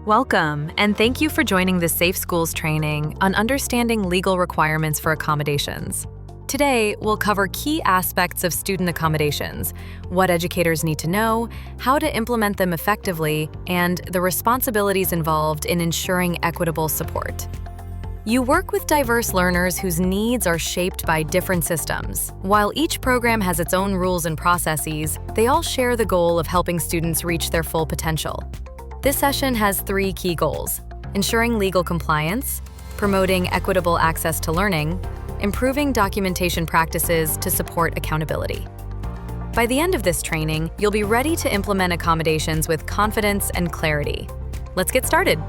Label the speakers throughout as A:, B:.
A: Welcome, and thank you for joining the Safe Schools training on understanding legal requirements for accommodations. Today, we'll cover key aspects of student accommodations, what educators need to know, how to implement them effectively, and the responsibilities involved in ensuring equitable support. You work with diverse learners whose needs are shaped by different systems. While each program has its own rules and processes, they all share the goal of helping students reach their full potential. This session has three key goals: ensuring legal compliance, promoting equitable access to learning, improving documentation practices to support accountability. By the end of this training, you'll be ready to implement accommodations with confidence and clarity. Let's get started.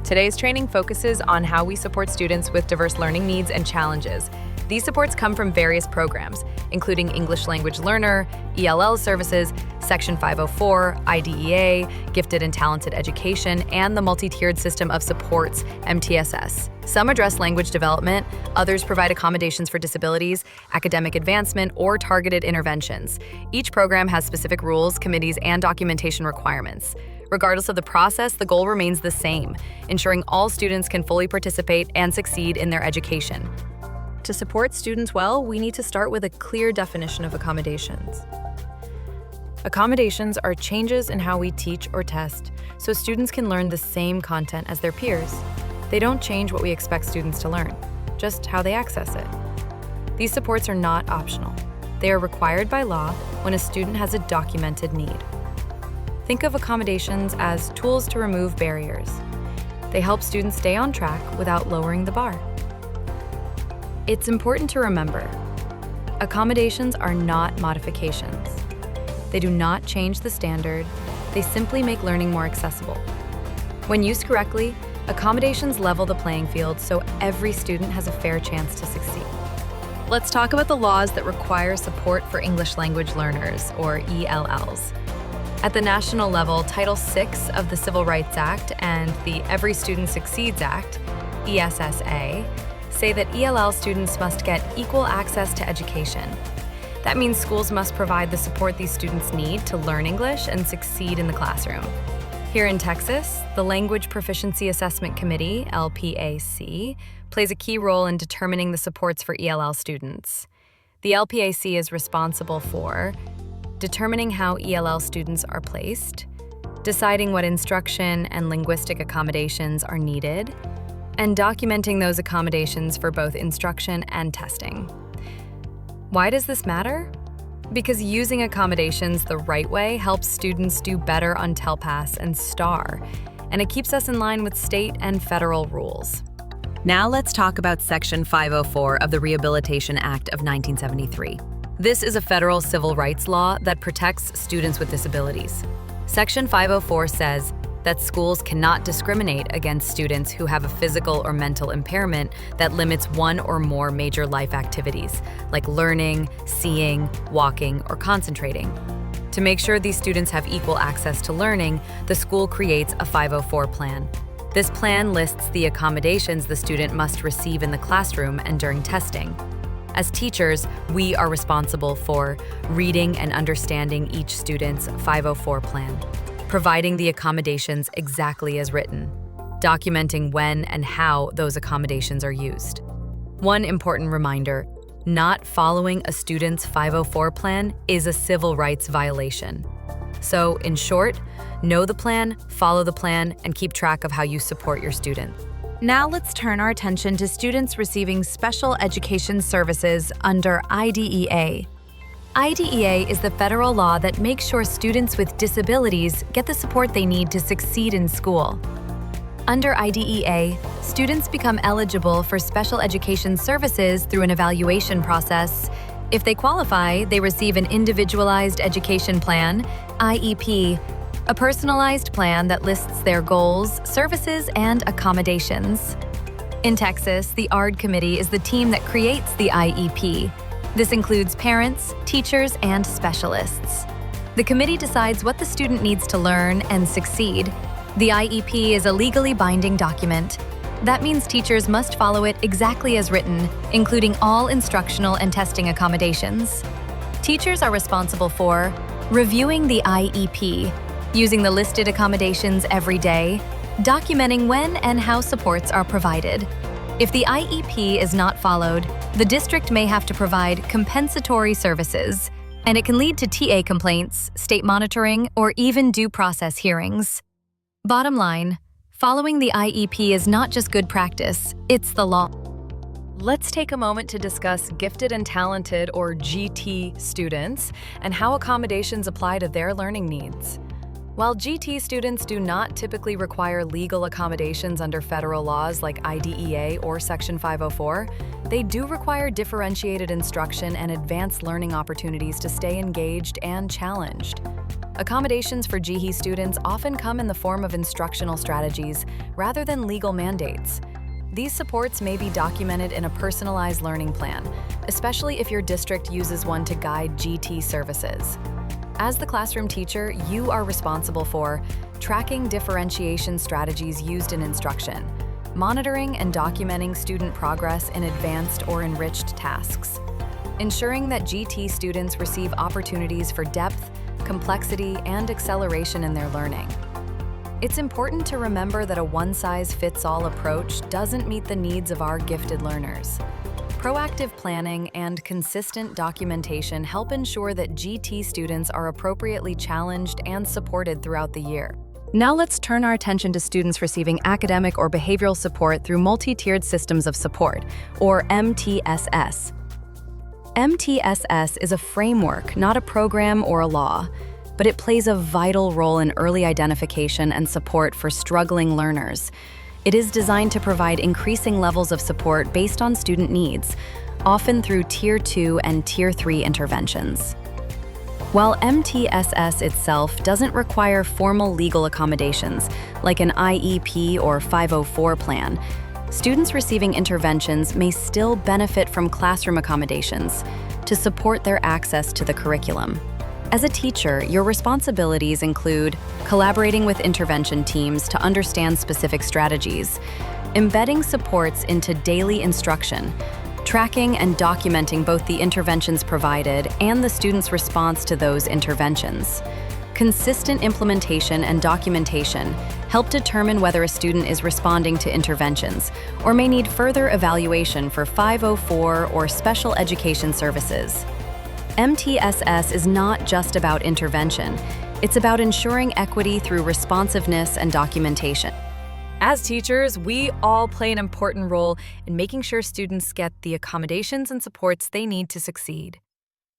A: Today's training focuses on how we support students with diverse learning needs and challenges. These supports come from various programs, including English Language Learner, ELL services, Section 504, IDEA, Gifted and Talented Education, and the Multi-Tiered System of Supports, MTSS. Some address language development, others provide accommodations for disabilities, academic advancement, or targeted interventions. Each program has specific rules, committees, and documentation requirements. Regardless of the process, the goal remains the same: ensuring all students can fully participate and succeed in their education. To support students well, we need to start with a clear definition of accommodations. Accommodations are changes in how we teach or test, so students can learn the same content as their peers. They don't change what we expect students to learn, just how they access it. These supports are not optional. They are required by law when a student has a documented need. Think of accommodations as tools to remove barriers. They help students stay on track without lowering the bar. It's important to remember, accommodations are not modifications. They do not change the standard, they simply make learning more accessible. When used correctly, accommodations level the playing field so every student has a fair chance to succeed. Let's talk about the laws that require support for English language learners, or ELLs. At the national level, Title VI of the Civil Rights Act and the Every Student Succeeds Act, ESSA, say that ELL students must get equal access to education. That means schools must provide the support these students need to learn English and succeed in the classroom. Here in Texas, the Language Proficiency Assessment Committee, LPAC, plays a key role in determining the supports for ELL students. The LPAC is responsible for determining how ELL students are placed, deciding what instruction and linguistic accommodations are needed, and documenting those accommodations for both instruction and testing. Why does this matter? Because using accommodations the right way helps students do better on TELPAS and STAR, and it keeps us in line with state and federal rules. Now let's talk about Section 504 of the Rehabilitation Act of 1973. This is a federal civil rights law that protects students with disabilities. Section 504 says that schools cannot discriminate against students who have a physical or mental impairment that limits one or more major life activities, like learning, seeing, walking, or concentrating. To make sure these students have equal access to learning, the school creates a 504 plan. This plan lists the accommodations the student must receive in the classroom and during testing. As teachers, we are responsible for reading and understanding each student's 504 plan, providing the accommodations exactly as written, documenting when and how those accommodations are used. One important reminder: not following a student's 504 plan is a civil rights violation. So, in short, know the plan, follow the plan, and keep track of how you support your student. Now let's turn our attention to students receiving special education services under IDEA. IDEA is the federal law that makes sure students with disabilities get the support they need to succeed in school. Under IDEA, students become eligible for special education services through an evaluation process. If they qualify, they receive an Individualized Education Plan, IEP, a personalized plan that lists their goals, services, and accommodations. In Texas, the ARD Committee is the team that creates the IEP. This includes parents, teachers, and specialists. The committee decides what the student needs to learn and succeed. The IEP is a legally binding document. That means teachers must follow it exactly as written, including all instructional and testing accommodations. Teachers are responsible for reviewing the IEP, using the listed accommodations every day, Documenting when and how supports are provided. If the IEP is not followed, the district may have to provide compensatory services, and it can lead to TA complaints, state monitoring, or even due process hearings. Bottom line, following the IEP is not just good practice, it's the law. Let's take a moment to discuss gifted and talented, or GT, students and how accommodations apply to their learning needs. While GT students do not typically require legal accommodations under federal laws like IDEA or Section 504, they do require differentiated instruction and advanced learning opportunities to stay engaged and challenged. Accommodations for GT students often come in the form of instructional strategies rather than legal mandates. These supports may be documented in a personalized learning plan, especially if your district uses one to guide GT services. As the classroom teacher, you are responsible for tracking differentiation strategies used in instruction, monitoring and documenting student progress in advanced or enriched tasks, ensuring that GT students receive opportunities for depth, complexity, and acceleration in their learning. It's important to remember that a one-size-fits-all approach doesn't meet the needs of our gifted learners. Proactive planning and consistent documentation help ensure that GT students are appropriately challenged and supported throughout the year. Now let's turn our attention to students receiving academic or behavioral support through multi-tiered systems of support, or MTSS. MTSS is a framework, not a program or a law, but it plays a vital role in early identification and support for struggling learners. It is designed to provide increasing levels of support based on student needs, often through Tier 2 and Tier 3 interventions. While MTSS itself doesn't require formal legal accommodations, like an IEP or 504 plan, students receiving interventions may still benefit from classroom accommodations to support their access to the curriculum. As a teacher, your responsibilities include collaborating with intervention teams to understand specific strategies, embedding supports into daily instruction, tracking and documenting both the interventions provided and the student's response to those interventions. Consistent implementation and documentation help determine whether a student is responding to interventions or may need further evaluation for 504 or special education services. MTSS is not just about intervention. It's about ensuring equity through responsiveness and documentation. As teachers, we all play an important role in making sure students get the accommodations and supports they need to succeed.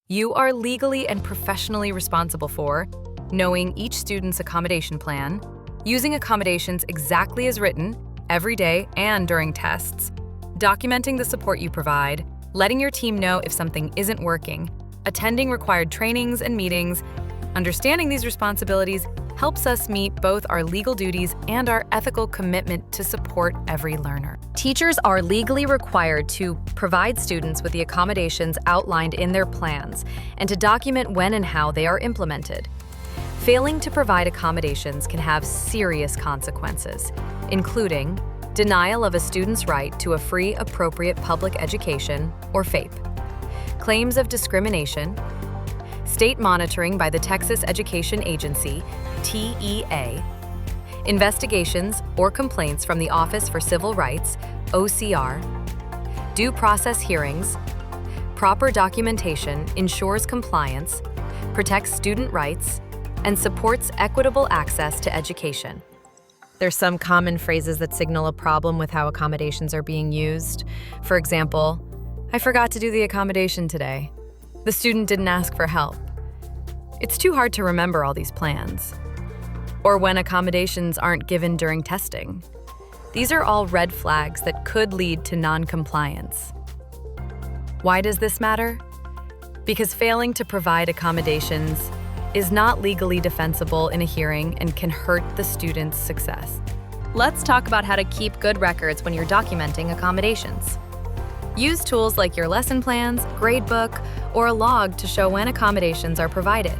A: You are legally and professionally responsible for knowing each student's accommodation plan, using accommodations exactly as written, every day and during tests, documenting the support you provide, letting your team know if something isn't working, attending required trainings and meetings. Understanding these responsibilities helps us meet both our legal duties and our ethical commitment to support every learner. Teachers are legally required to provide students with the accommodations outlined in their plans and to document when and how they are implemented. Failing to provide accommodations can have serious consequences, including denial of a student's right to a free, appropriate public education, or FAPE, claims of discrimination, state monitoring by the Texas Education Agency, TEA, investigations or complaints from the Office for Civil Rights, OCR, due process hearings. Proper documentation ensures compliance, protects student rights, and supports equitable access to education. There's some common phrases that signal a problem with how accommodations are being used. For example, I forgot to do the accommodation today. The student didn't ask for help. It's too hard to remember all these plans. Or when accommodations aren't given during testing. These are all red flags that could lead to non-compliance. Why does this matter? Because failing to provide accommodations is not legally defensible in a hearing and can hurt the student's success. Let's talk about how to keep good records when you're documenting accommodations. Use tools like your lesson plans, gradebook, or a log to show when accommodations are provided.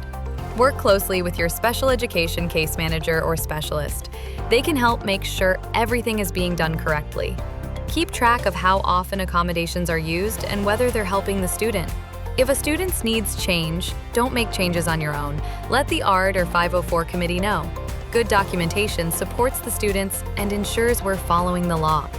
A: Work closely with your special education case manager or specialist. They can help make sure everything is being done correctly. Keep track of how often accommodations are used and whether they're helping the student. If a student's needs change, don't make changes on your own. Let the ARD or 504 committee know. Good documentation supports the students and ensures we're following the law.